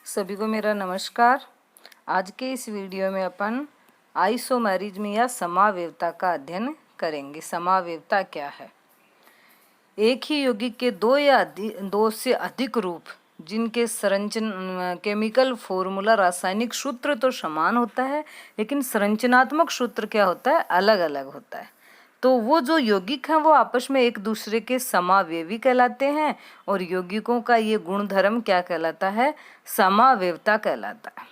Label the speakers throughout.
Speaker 1: सभी को मेरा नमस्कार। आज के इस वीडियो में अपन आइसोमेरिज्म या समावेवता का अध्ययन करेंगे। समावेवता क्या है? एक ही यौगिक के दो से अधिक रूप जिनके संरचना केमिकल फॉर्मूला रासायनिक सूत्र तो समान होता है, लेकिन संरचनात्मक सूत्र क्या होता है? अलग अलग होता है। तो वो जो यौगिक हैं वो आपस में एक दूसरे के समावेवी कहलाते हैं, और यौगिकों का ये गुणधर्म क्या कहलाता है? समावेवता कहलाता है।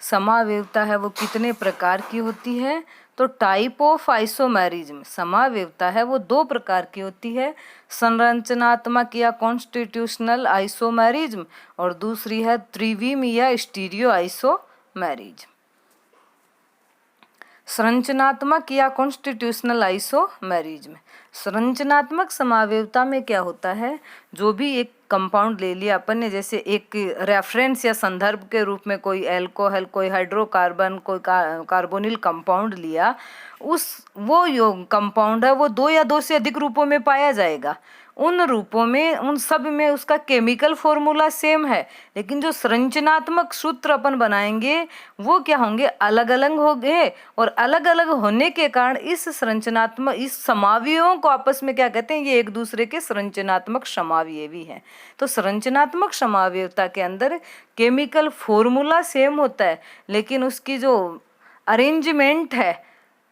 Speaker 1: समावेवता है वो कितने प्रकार की होती है? तो टाइप ऑफ आइसोमेरिज्म, समावेवता है वो दो प्रकार की होती है, संरचनात्मक या कॉन्स्टिट्यूशनल आइसोमेरिज्म, और दूसरी है त्रिविम या स्टीरियो आइसोमेरिज्म। संरचनात्मक या कॉन्स्टिट्यूशनल आइसोमेरिज्म। संरचनात्मक समावेवता में क्या होता है? जो भी एक कंपाउंड ले लिया अपन ने, जैसे एक रेफरेंस या संदर्भ के रूप में कोई एल्कोहल, कोई हाइड्रोकार्बन, कोई कार्बोनिल कंपाउंड लिया, वो कंपाउंड है वो दो या दो से अधिक रूपों में पाया जाएगा। उन रूपों में, उन सब में उसका केमिकल फॉर्मूला सेम है, लेकिन जो संरचनात्मक सूत्र अपन बनाएंगे वो क्या होंगे? अलग अलग होंगे। और अलग अलग होने के कारण इस समावयवों को आपस में क्या कहते हैं? ये एक दूसरे के संरचनात्मक समावयवी हैं। तो संरचनात्मक समावयवता के अंदर केमिकल फॉर्मूला सेम होता है, लेकिन उसकी जो अरेंजमेंट है,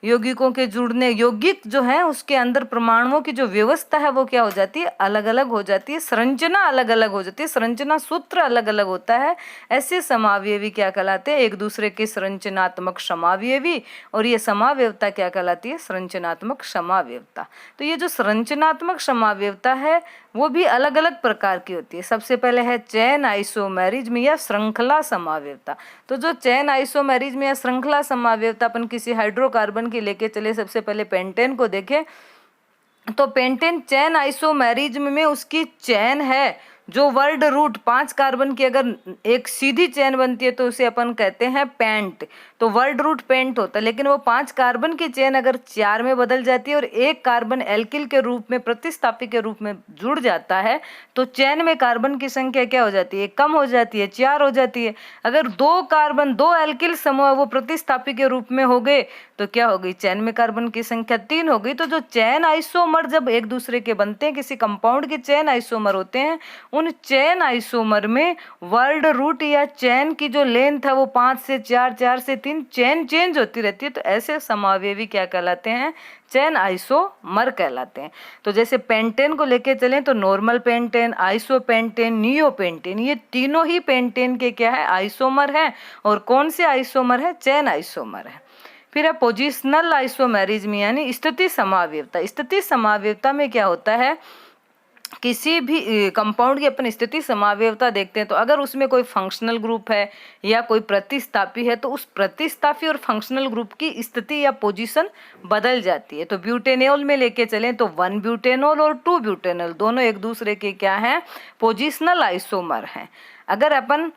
Speaker 1: यौगिकों के जुड़ने, यौगिक जो है उसके अंदर परमाणुओं की जो व्यवस्था है वो क्या हो जाती है? अलग अलग हो जाती है। संरचना अलग अलग हो जाती है, संरचना सूत्र अलग अलग होता है। ऐसे समावयवी क्या कहलाते हैं? एक दूसरे के संरचनात्मक समावयवी। और ये समावयवता क्या कहलाती है? संरचनात्मक समावयवता। तो ये जो संरचनात्मक समावयवता है वो भी अलग अलग प्रकार की होती है। सबसे पहले है चैन आइसोमेरिज्म या श्रृंखला समावयवता। तो जो चैन आइसोमेरिज्म या श्रृंखला समावयवता, अपन किसी हाइड्रोकार्बन की लेके चले, सबसे पहले पेंटेन को देखें, तो पेंटेन चैन आइसोमेरिज्म में उसकी चैन है जो वर्ड रूट 5 कार्बन की अगर एक सीधी चैन बनती है तो उसे अपन कहते हैं पेंट। तो वर्ड रूट पेंट होता है, लेकिन वो 5 कार्बन की चैन अगर 4 में बदल जाती है और एक कार्बन एल्किल के रूप में, प्रतिस्थापी के रूप में जुड़ जाता है, तो चैन में कार्बन की संख्या क्या हो जाती है? कम हो जाती है, 4 हो जाती है। अगर 2 कार्बन, 2 एल्किल समूह वो प्रतिस्थापी के रूप में हो गए तो क्या हो गई? चैन में कार्बन की संख्या 3 हो गई। तो जो चैन आइसोमर जब एक दूसरे के बनते हैं, किसी कंपाउंड के चैन आइसोमर होते हैं, उन चैन आइसोमर में वर्ड रूट या चैन की जो लेंथ है वो 5 से 4, 4 से 3 चैन चेंज होती रहती है। तो ऐसे समावयवी क्या कहलाते हैं? चैन आइसोमर कहलाते हैं। तो जैसे पेंटेन को लेके चलें तो नॉर्मल पेंटेन, आइसोपेंटेन, नियोपेंटेन, ये तीनों ही पेंटेन के क्या है? आइसोमर हैं। और कौन से आइसोमर है? चैन आइसोमर है। फिर है पोजिशनल आइसोमेरिज्म यानी स्थिति समावयवता। स्थिति समावयवता में क्या होता है? किसी भी कंपाउंड की अपन स्थिति समावयवता देखते हैं तो अगर उसमें कोई फंक्शनल ग्रुप है या कोई प्रतिस्थापी है तो उस प्रतिस्थापी और फंक्शनल ग्रुप की स्थिति या पोजीशन बदल जाती है। तो ब्यूटेनॉल में लेके चलें तो 1 ब्यूटेनॉल और 2 ब्यूटेनॉल दोनों एक दूसरे के क्या हैं? पोजिशनल आइसोमर हैं। अगर अपन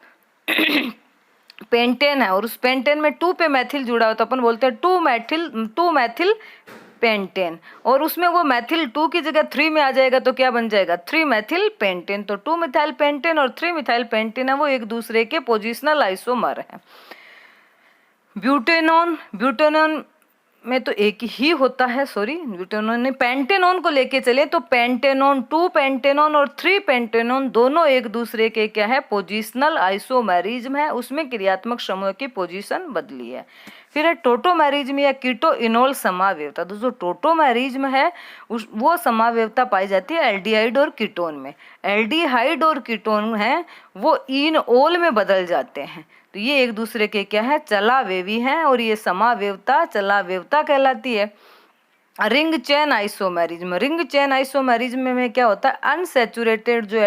Speaker 1: पेंटेन है और उस पेंटेन में 2 पे मैथिल जुड़ा हो तो अपन बोलते हैं 2 मैथिल पेंटेन, और उसमें वो मैथिल 2 की जगह 3 में आ जाएगा तो क्या बन जाएगा? 3 मैथिल पेंटेन। तो 2 मिथाइल पेंटेन और 3 मिथाइल पेंटेन है वो एक दूसरे के पोजिशनल आइसोमर हैं। ब्यूटेनॉन में तो एक ही होता है, ब्यूटेनॉन ने पेंटेनॉन को लेके चले तो पेंटेनॉन 2 पेंटेनॉन और 3 पेंटेनॉन दोनों एक दूसरे के क्या है? पोजिशनल आइसोमेरिज्म है। उसमें क्रियात्मक समूह की पोजीशन बदली है। फिर है टोटोमेरिज्म या कीटोइनोल समावयवता। तो जो टोटोमेरिज्म है वो समावयवता पाई जाती है एल्डिहाइड और कीटोन में। एल्डिहाइड और कीटोन है वो इनओल में बदल जाते हैं। तो ये एक दूसरे के क्या है? चलावेवी हैं, और ये समावयवता चलावेवता कहलाती है। Ring chain isomerism. Ring chain isomerism में क्या होता है? अनसैचुरेटेड जो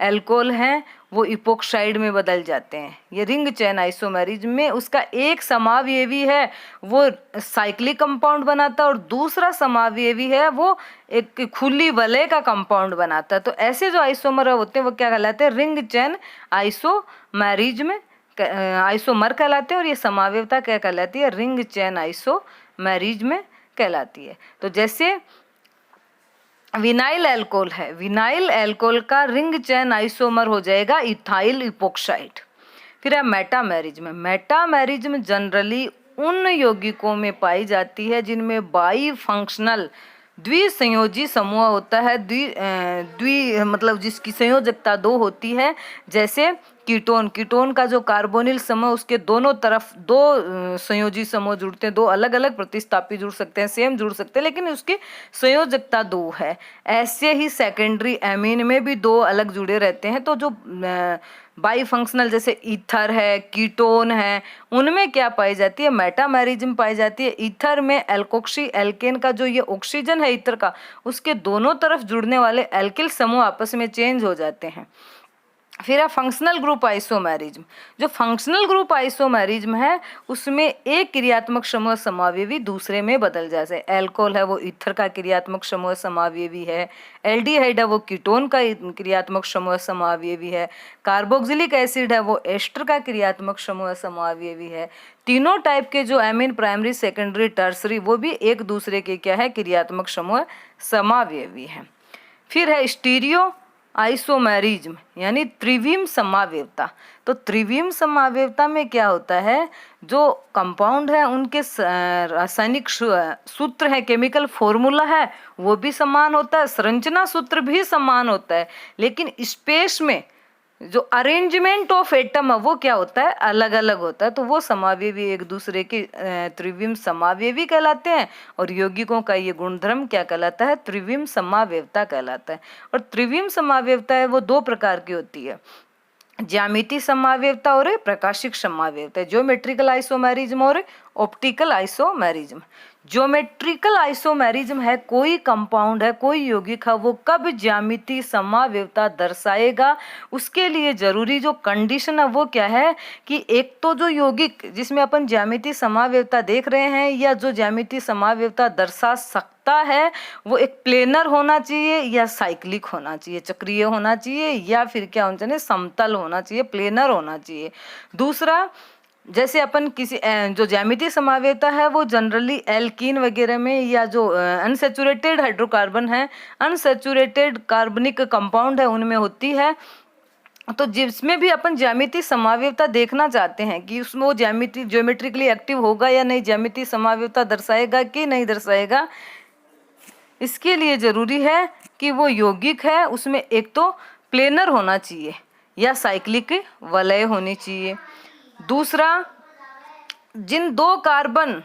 Speaker 1: एल्कोहल हैं वो इपोक्साइड में बदल जाते हैं। ये रिंग चेन आइसोमेरिज्म में उसका एक समावयवी है वो साइक्लिक कंपाउंड बनाता है और दूसरा समावयवी है वो एक खुली वलय का कंपाउंड बनाता है। तो ऐसे जो आइसोमर होते हैं वो क्या कहलाते हैं? रिंग चेन आइसोमेरिज्म आइसोमर कहलाते हैं। और ये समावयवता क्या कहलाती है? रिंग चेन आइसोमेरिज्म कहलाती है। तो जैसे विनाइल अल्कोहल है, विनाइल अल्कोहल का रिंग चेन आइसोमर हो जाएगा इथाइल इपोक्साइड। फिर है मेटामेरिज्म। मेटामेरिज्म जनरली उन यौगिकों में पाई जाती है जिनमें बाई फंक्शनल द्विसंयोजी समूह होता है, द्वि मतलब जिसकी संयोजकता 2 होती है, जैसे कीटोन। कीटोन का जो कार्बोनिल समूह उसके दोनों तरफ 2 संयोजी समूह जुड़ते हैं, 2 अलग अलग प्रतिस्थापी जुड़ सकते हैं, सेम जुड़ सकते हैं, लेकिन उसकी संयोजकता 2 है। ऐसे ही सेकेंडरी एमीन में भी 2 अलग जुड़े रहते हैं। तो जो बाई फंक्शनल जैसे ईथर है, कीटोन है, उनमें क्या पाई जाती है? मेटामेरिज्म पाई जाती है। ईथर में एल्कोक्सी एल्केन का जो ये ऑक्सीजन है ईथर का, उसके दोनों तरफ जुड़ने वाले एल्किल समूह आपस में चेंज हो जाते हैं। फिर है फंक्शनल ग्रुप आइसोमेरिज्म। जो फंक्शनल ग्रुप आइसोमेरिज्म है उसमें एक क्रियात्मक समूह समावयवी दूसरे में बदल जाए। एल्कोहल है वो ईथर का क्रियात्मक समूह समावयवी है, एल्डिहाइड है वो कीटोन का क्रियात्मक समूह समावयवी है, कार्बोक्सिलिक एसिड है वो एस्टर का क्रियात्मक समूह समावयवी है। तीनों टाइप के जो एमीन प्राइमरी सेकेंडरी टर्सरी वो भी एक दूसरे के क्या है? क्रियात्मक समूह समावयवी है। फिर है स्टीरियो आइसोमेरिज्म यानी त्रिविम समावयवता। तो त्रिविम समावयवता में क्या होता है? जो कंपाउंड है उनके रासायनिक सूत्र है, केमिकल फॉर्मूला है, वो भी समान होता है, संरचना सूत्र भी समान होता है, लेकिन स्पेस में जो अरेंजमेंट ऑफ एटम है वो क्या होता है? अलग अलग होता है। तो वो समावयवी एक दूसरे के त्रिविम समावयवी कहलाते हैं, और यौगिकों का ये गुणधर्म क्या कहलाता है? त्रिविम समावयवता कहलाता है। और त्रिविम समावयवता है वो 2 प्रकार की होती है, ज्यामिति समावयवता और प्रकाशिक समावयवता। ज्योमेट्रिकल आइसोमेरिज्म और ऑप्टिकल आइसोमेरिज्म। ज्योमेट्रिकल आइसोमेरिज्म है कोई कंपाउंड है, कोई यौगिक है, वो कब ज्यामिति समावयवता दर्शाएगा, उसके लिए जरूरी जो कंडीशन है वो क्या है कि एक तो जो यौगिक जिसमें अपन ज्यामिति समावयवता देख रहे हैं या जो ज्यामिति समावयवता दर्शा सकता है वो एक प्लेनर होना चाहिए या साइक्लिक होना चाहिए, चक्रीय होना चाहिए, या फिर क्या होना चाहिए? समतल होना चाहिए, प्लेनर होना चाहिए। दूसरा, जैसे अपन किसी जो ज्यामिति समावयवता है वो जनरली एल्कीन वगैरह में, या जो अनसैचुरेटेड हाइड्रोकार्बन है, अनसैचुरेटेड कार्बनिक कंपाउंड है, उनमें होती है। तो जिसमें भी अपन ज्यामिति समावयवता देखना चाहते हैं कि उसमें वो ज्योमेट्रिकली एक्टिव होगा या नहीं, ज्यामिति समावयवता दर्शाएगा कि नहीं दर्शाएगा, इसके लिए जरूरी है कि वो यौगिक है उसमें एक तो प्लेनर होना चाहिए या साइक्लिक वलय होनी चाहिए। दूसरा, जिन 2 कार्बन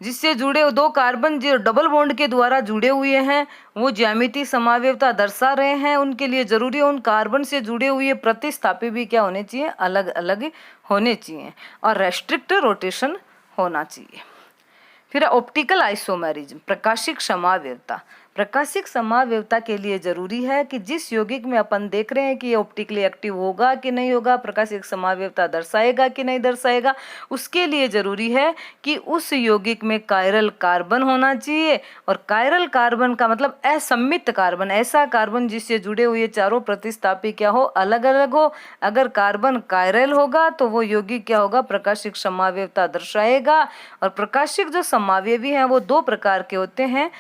Speaker 1: जिससे जुड़े 2 कार्बन जो डबल बॉन्ड के द्वारा जुड़े हुए हैं वो ज्यामिति समावयवता दर्शा रहे हैं, उनके लिए जरूरी है उन कार्बन से जुड़े हुए प्रतिस्थापी भी क्या होने चाहिए? अलग अलग होने चाहिए, और रेस्ट्रिक्ट रोटेशन होना चाहिए। फिर ऑप्टिकल आइसोमेरिज्म, प्रकाशिक समावयवता। प्रकाशिक समावयवता के लिए जरूरी है कि जिस यौगिक में अपन देख रहे हैं कि ये ऑप्टिकली एक्टिव होगा कि नहीं होगा, प्रकाशिक समावयवता दर्शाएगा कि नहीं दर्शाएगा, उसके लिए जरूरी है कि उस यौगिक में कायरल कार्बन होना चाहिए। और कायरल कार्बन का मतलब असम्मित कार्बन, ऐसा कार्बन जिससे जुड़े हुए चारों प्रतिस्थापी क्या हो? अलग अलग हो। अगर कार्बन कायरल होगा तो वो यौगिक क्या होगा? प्रकाशिक समावयवता दर्शाएगा। और प्रकाशिक जो समावयवी हैं वो 2 प्रकार के होते हैं,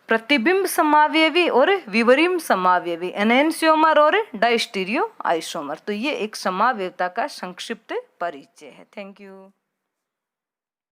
Speaker 1: प्रतिबिंब समावयवी और विवरिम समावयवी, एनेंशियोमर और डायस्टीरियो आइसोमर। तो ये एक समावयवता का संक्षिप्त परिचय है। Thank you.